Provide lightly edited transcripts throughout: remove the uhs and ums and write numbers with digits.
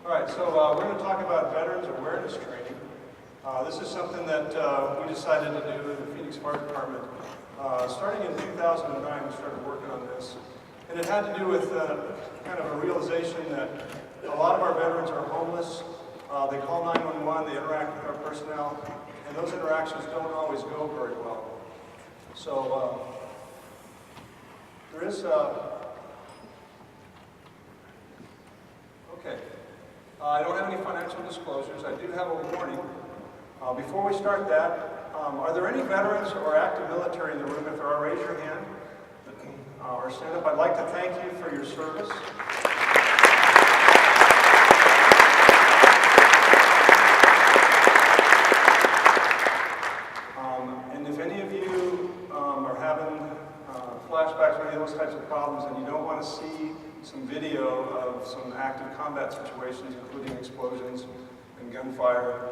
All right, so we're going to talk about Veterans Awareness Training. This is something that we decided to do in the Phoenix Fire Department. Starting in 2009, we started working on this. And it had to do with kind of a realization that a lot of our veterans are homeless. They call 911, they interact with our personnel, and those interactions don't always go very well. So there is okay. I don't have any financial disclosures. I do have a warning. Before we start that, are there any veterans or active military in the room? If there are, raise your hand or stand up. I'd like to thank you for your service. And if any of you are having flashbacks or any of those types of problems and you don't want to see some video of some active combat situations, including explosions and gunfire,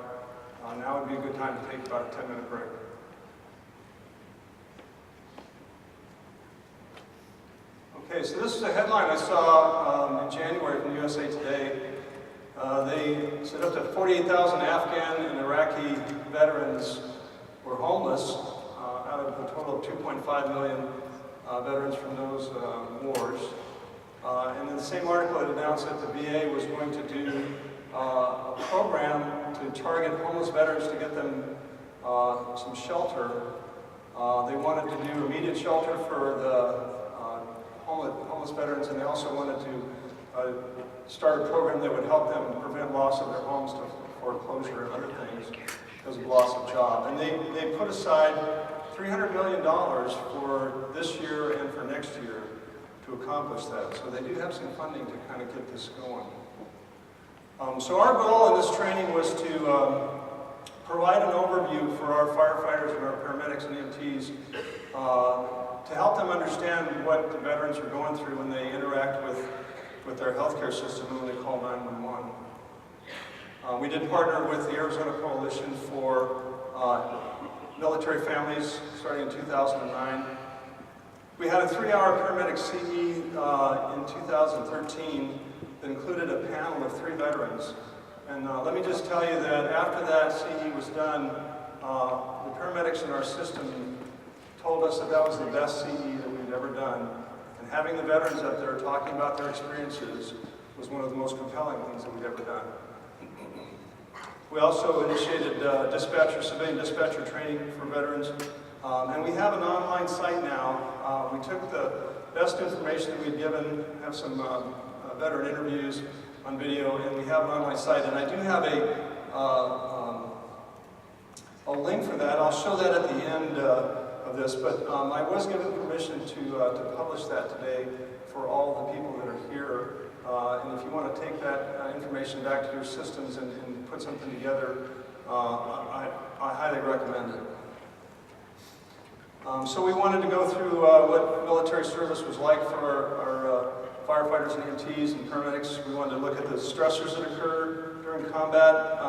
now would be a good time to take about a 10-minute break. Okay, so this is a headline I saw in January from USA Today. They said up to 48,000 Afghan and Iraqi veterans were homeless out of a total of 2.5 million veterans from those wars. And in the same article, it announced that the VA was going to do a program to target homeless veterans to get them some shelter. They wanted to do immediate shelter for the homeless veterans, and they also wanted to start a program that would help them prevent loss of their homes to foreclosure and other things because of loss of job. And they put aside $300 million for this year and for next year to accomplish that. So they do have some funding to kind of get this going. So our goal in this training was to provide an overview for our firefighters and our paramedics and EMTs to help them understand what the veterans are going through when they interact with their healthcare system and when they call 911. We did partner with the Arizona Coalition for Military Families starting in 2009. We had a 3-hour paramedic CE in 2013 that included a panel of 3 veterans. And let me just tell you that after that CE was done, the paramedics in our system told us that that was the best CE that we'd ever done. And having the veterans up there talking about their experiences was one of the most compelling things that we'd ever done. We also initiated civilian dispatcher training for veterans. And we have an online site now. We took the best information that we'd given, have some veteran interviews on video, and we have an online site. And I do have a link for that. I'll show that at the end of this, but I was given permission to publish that today for all the people that are here. And if you want to take that information back to your systems and put something together, I highly recommend it. So we wanted to go through what military service was like for our firefighters and EMTs and paramedics. We wanted to look at the stressors that occur during combat,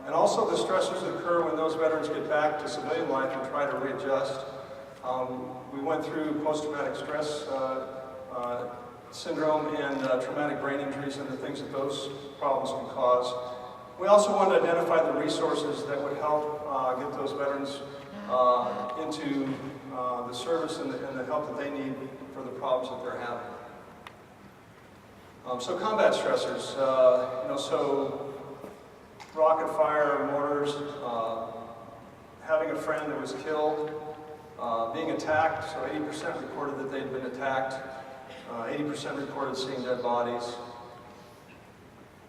and also the stressors that occur when those veterans get back to civilian life and try to readjust. We went through post-traumatic stress syndrome and traumatic brain injuries and the things that those problems can cause. We also wanted to identify the resources that would help get those veterans into the service and the help that they need for the problems that they're having. So combat stressors, so rocket fire, mortars, having a friend that was killed, being attacked, so 80% reported that they'd been attacked, 80% reported seeing dead bodies.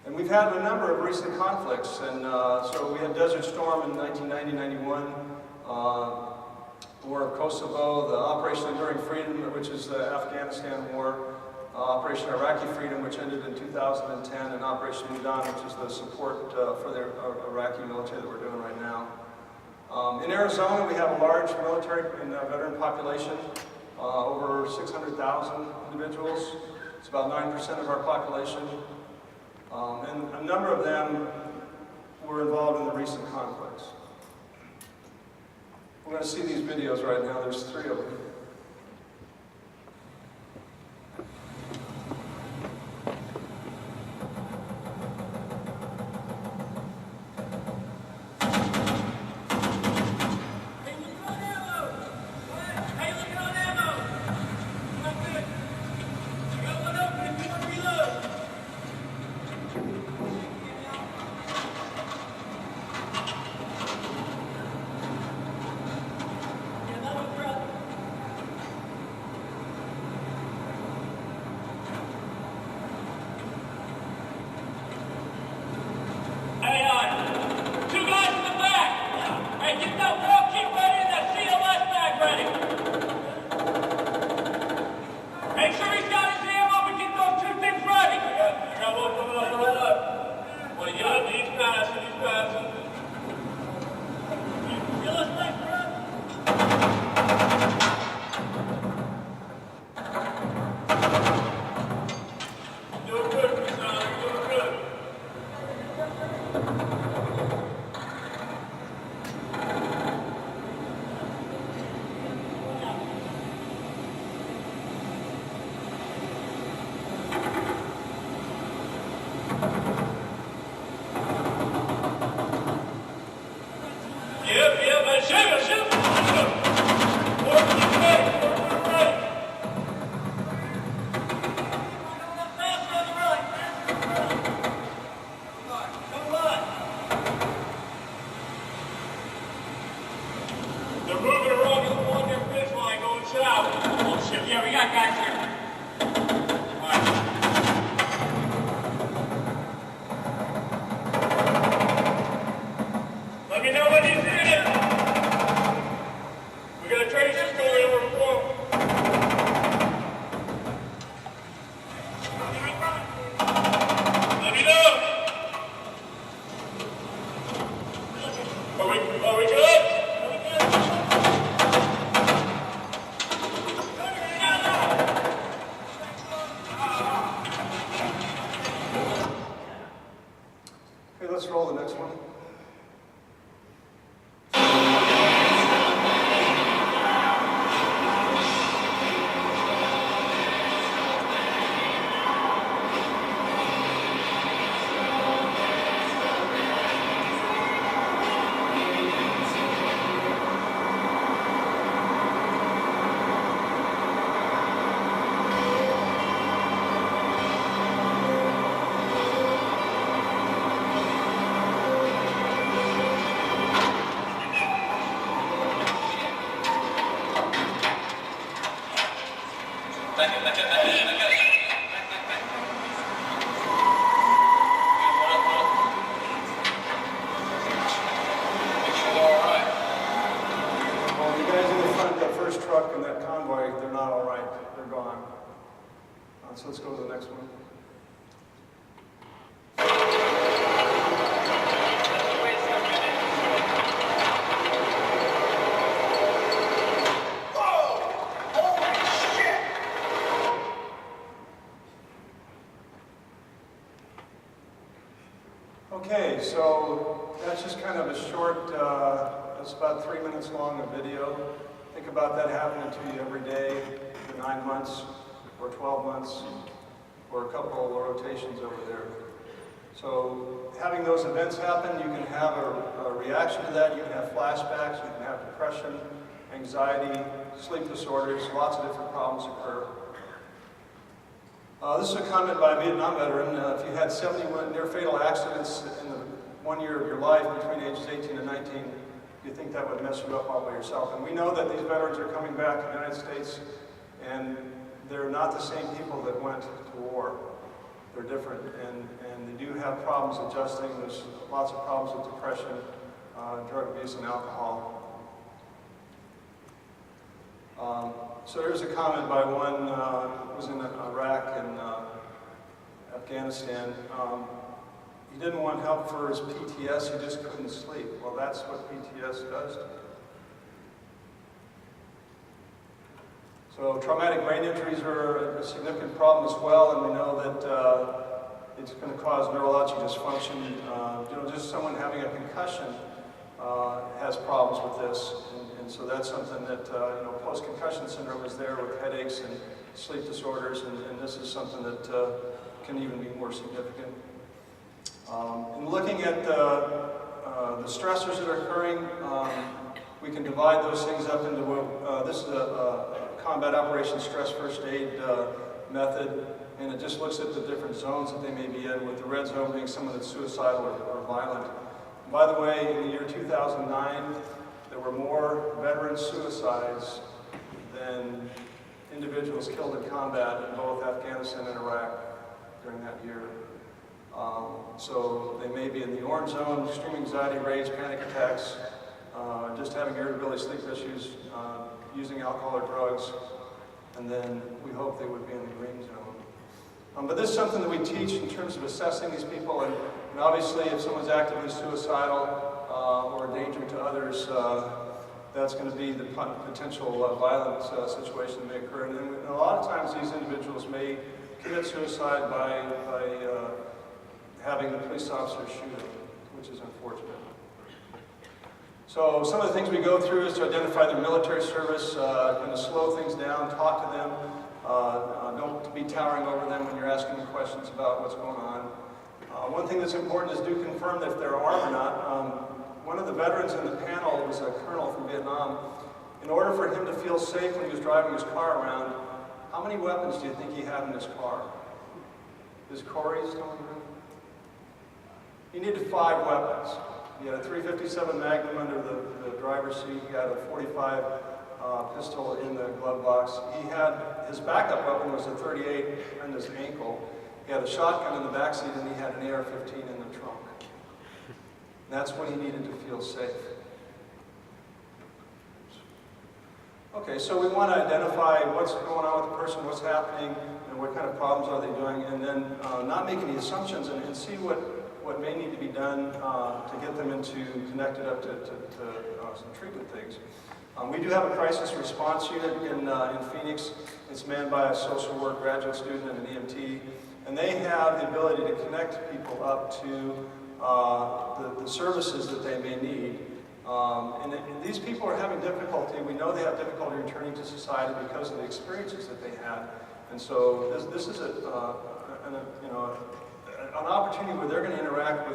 And we've had a number of recent conflicts, and so we had Desert Storm in 1990-91, War of Kosovo, the Operation Enduring Freedom, which is the Afghanistan War, Operation Iraqi Freedom, which ended in 2010, and Operation Udon, which is the support for the Iraqi military that we're doing right now. In Arizona, we have a large military and veteran population, over 600,000 individuals. It's about 9% of our population. And a number of them were involved in the recent conflicts. We're going to see these videos right now. There's 3 of them. Let's roll the next one. Truck and that convoy, they're not all right. They're gone. So let's go to the next one. Okay, so that's just kind of a short, it's about 3 minutes long of video. Think about that happening to you every day for 9 months, or 12 months, or a couple of rotations over there. So having those events happen, you can have a reaction to that. You can have flashbacks, you can have depression, anxiety, sleep disorders, lots of different problems occur. This is a comment by a Vietnam veteran. If you had 71 near-fatal accidents in the 1 year of your life between ages 18 and 19, do you think that would mess you up all by yourself? And we know that these veterans are coming back to the United States, and they're not the same people that went to war. They're different, and they do have problems adjusting. There's lots of problems with depression, drug abuse, and alcohol. So here's a comment by one who was in Iraq and Afghanistan. He didn't want help for his PTS, he just couldn't sleep. Well, that's what PTS does to you. So traumatic brain injuries are a significant problem as well, and we know that it's going to cause neurologic dysfunction. Just someone having a concussion has problems with this, and so that's something that, post-concussion syndrome is there with headaches and sleep disorders, and this is something that can even be more significant. In looking at the stressors that are occurring, we can divide those things up into this is a combat operations stress first aid method, and it just looks at the different zones that they may be in, with the red zone being someone that's suicidal or violent. And by the way, in the year 2009, there were more veteran suicides than individuals killed in combat in both Afghanistan and Iraq during that year. So they may be in the orange zone, extreme anxiety, rage, panic attacks, just having irritability, sleep issues, using alcohol or drugs, and then we hope they would be in the green zone. But this is something that we teach in terms of assessing these people, and obviously if someone's actively suicidal or a danger to others, that's going to be the potential violent situation that may occur. And a lot of times these individuals may commit suicide by having the police officer shoot them, which is unfortunate. So some of the things we go through is to identify their military service, kind of slow things down, talk to them, don't be towering over them when you're asking them questions about what's going on. One thing that's important is do confirm if they're armed or not. One of the veterans in the panel was a colonel from Vietnam. In order for him to feel safe when he was driving his car around, how many weapons do you think he had in his car? Is Corey still in the room? He needed 5 weapons. He had a .357 Magnum under the driver's seat. He had a .45 pistol in the glove box. His backup weapon was a .38 on his ankle. He had a shotgun in the back seat, and he had an AR-15 in the trunk. And that's when he needed to feel safe. Okay, so we want to identify what's going on with the person, what's happening, and what kind of problems are they doing, and then not make any assumptions and see what may need to be done to get them connected up to some treatment things. We do have a crisis response unit in Phoenix. It's manned by a social work graduate student and an EMT, and they have the ability to connect people up to the services that they may need. And these people are having difficulty. We know they have difficulty returning to society because of the experiences that they had. And so this is an opportunity where they're going to interact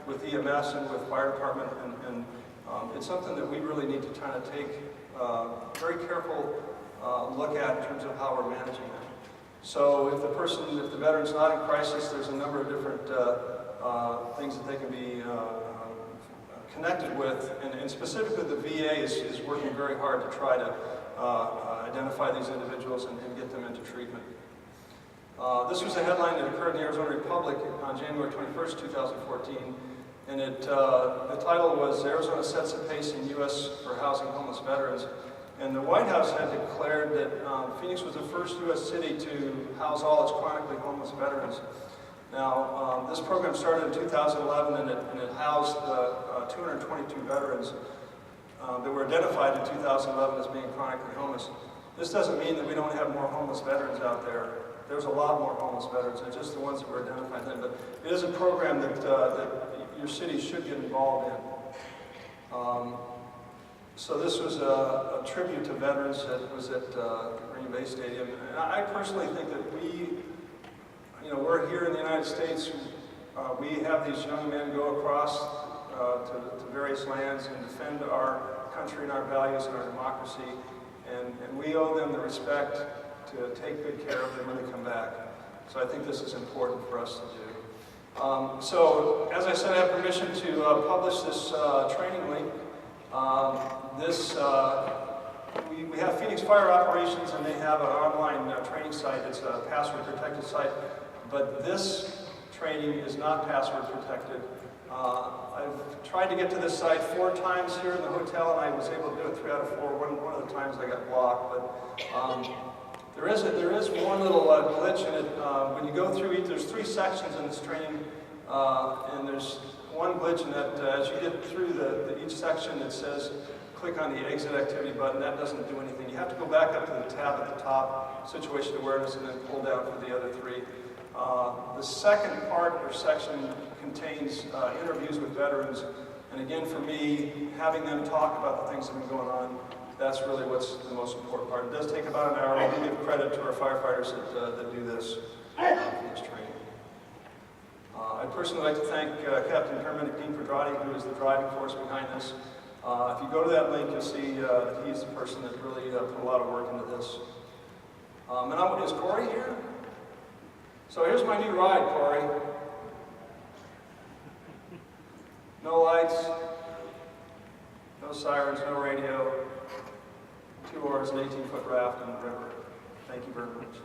with EMS and with fire department, and it's something that we really need to kind of take a very careful look at in terms of how we're managing it. So if the veteran's not in crisis, there's a number of different things that they can be connected with, and specifically the VA is working very hard to try to identify these individuals and get them into treatment. This was a headline that occurred in the Arizona Republic on January 21st, 2014, and the title was "Arizona Sets the Pace in U.S. for Housing Homeless Veterans." And the White House had declared that Phoenix was the first U.S. city to house all its chronically homeless veterans. Now, this program started in 2011, and it housed 222 veterans that were identified in 2011 as being chronically homeless. This doesn't mean that we don't have more homeless veterans out there. There's a lot more homeless veterans. They're just the ones that were identified then. But it is a program that your city should get involved in. So this was a tribute to veterans that was at Green Bay Stadium. And I personally think that we're here in the United States. We have these young men go across to various lands and defend our country and our values and our democracy. And we owe them the respect to take good care of them when they come back. So I think this is important for us to do. So as I said, I have permission to publish this training link. We have Phoenix Fire Operations, and they have an online training site. It's a password protected site, but this training is not password protected. I've tried to get to this site 4 times here in the hotel, and I was able to do it 3 out of 4. One of the times I got blocked, but there is one little glitch in it. When you go through there's 3 sections in this training, and there's one glitch in that as you get through each section, it says click on the exit activity button. That doesn't do anything. You have to go back up to the tab at the top, situation awareness, and then pull down for the other 3. The second part or section contains interviews with veterans, and again, for me, having them talk about the things that have been going on, that's really what's the most important part. It does take about an hour. I do give credit to our firefighters that do this training. I'd personally like to thank Captain Kermit Dean Pedrati, who is the driving force behind this. If you go to that link, you'll see that he's the person that really put a lot of work into this. Is Corey here? So here's my new ride, Corey. No lights, no sirens, no radio, 2 oars, an 18-foot raft in the river. Thank you very much.